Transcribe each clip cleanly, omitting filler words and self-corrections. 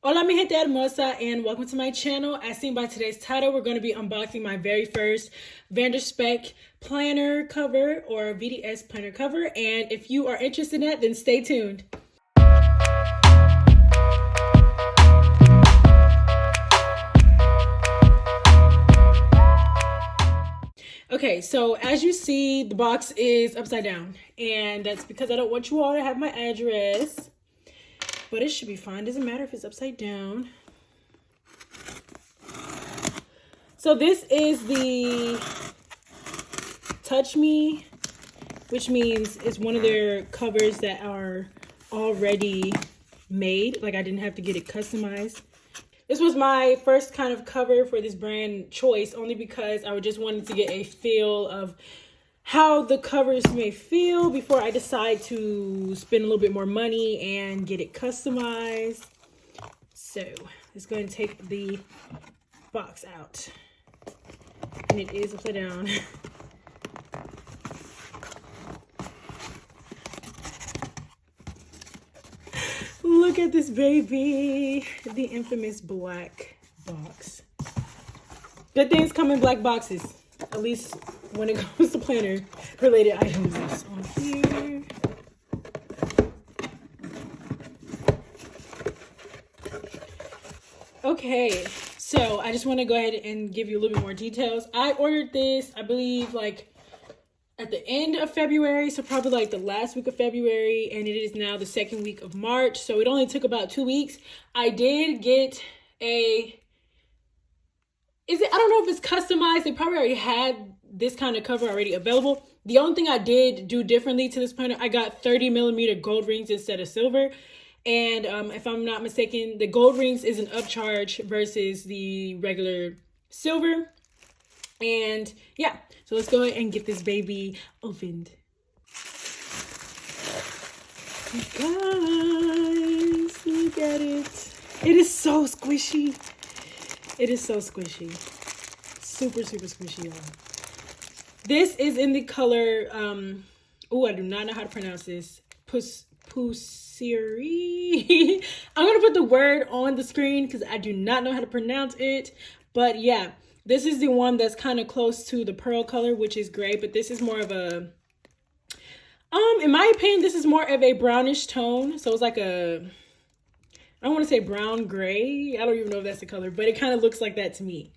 Hola, mi gente hermosa, and welcome to my channel. As seen by today's title, we're going to be unboxing my very first Spek planner cover or VDS planner cover. And if you are interested in that, then stay tuned. Okay, so as you see, the box is upside down, and that's because I don't want you all to have my address. But it should be fine. Doesn't matter if it's upside down. So this is the Touch Me, which means it's one of their covers that are already made. Like I didn't have to get it customized. This was my first kind of cover for this brand choice, only because I just wanted to get a feel of how the covers may feel before I decide to spend a little bit more money and get it customized. So let's go ahead and take the box out. And it is upside down. Look at this baby. The infamous black box. Good things come in black boxes, at least when it comes to planner related items. On here. Okay, so I just want to go ahead and give you a little bit more details. I ordered this, I believe, like at the end of February, so probably like the last week of February, and it is now the second week of March, so it only took about 2 weeks. I did get I don't know if it's customized. They probably already had this kind of cover already available. The only thing I did do differently to this planner, I got 30mm gold rings instead of silver. And if I'm not mistaken, the gold rings is an upcharge versus the regular silver. And yeah, so let's go ahead and get this baby opened. Guys, look at it. It is so squishy. It is so squishy. Super, super squishy, y'all. This is in the color, I do not know how to pronounce this. Poussiere. I'm going to put the word on the screen because I do not know how to pronounce it. But yeah, this is the one that's kind of close to the pearl color, which is gray. But this is more of a, in my opinion, this is more of a brownish tone. So it's like a, I don't want to say brown gray. I don't even know if that's the color, but it kind of looks like that to me.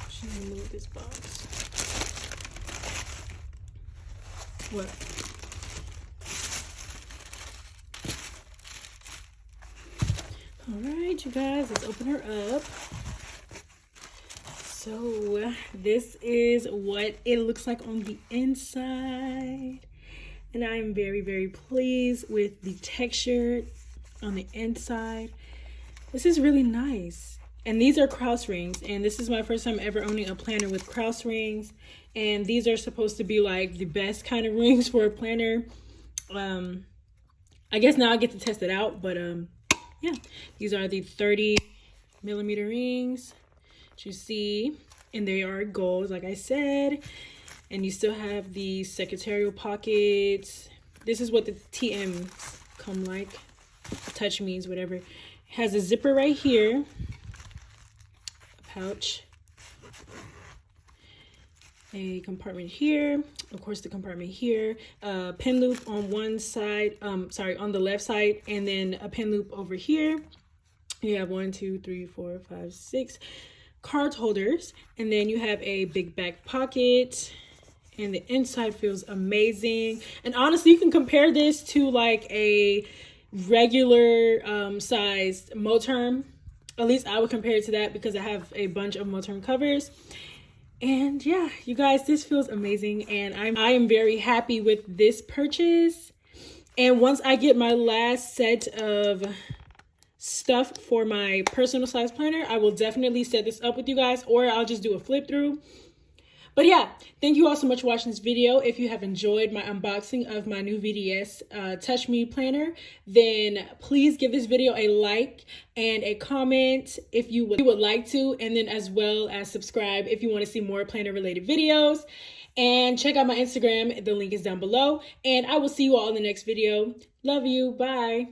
Should remove this box. What? All right, you guys, let's open her up. So this is what it looks like on the inside. And I'm very, very pleased with the texture on the inside. This is really nice. And these are cross rings. And this is my first time ever owning a planner with cross rings. And these are supposed to be like the best kind of rings for a planner. I guess now I get to test it out. But yeah, these are the 30mm rings. As you see. And they are gold, like I said. And you still have the Secretarial Pockets. This is what the TMs come like. Touch me's, whatever. It has a zipper right here. A pouch. A compartment here. Of course, the compartment here. A pin loop on one side. On the left side. And then a pin loop over here. You have 1, 2, 3, 4, 5, 6 card holders. And then you have a big back pocket. And the inside feels amazing. And honestly, you can compare this to like a regular sized Moterm. At least I would compare it to that because I have a bunch of Moterm covers. And yeah, you guys, this feels amazing. And I am very happy with this purchase. And once I get my last set of stuff for my personal size planner, I will definitely set this up with you guys, or I'll just do a flip through. But yeah, thank you all so much for watching this video. If you have enjoyed my unboxing of my new VDS Touch Me planner, then please give this video a like and a comment if you would like to, and then as well as subscribe if you want to see more planner related videos. And check out my Instagram. The link is down below. And I will see you all in the next video. Love you. Bye.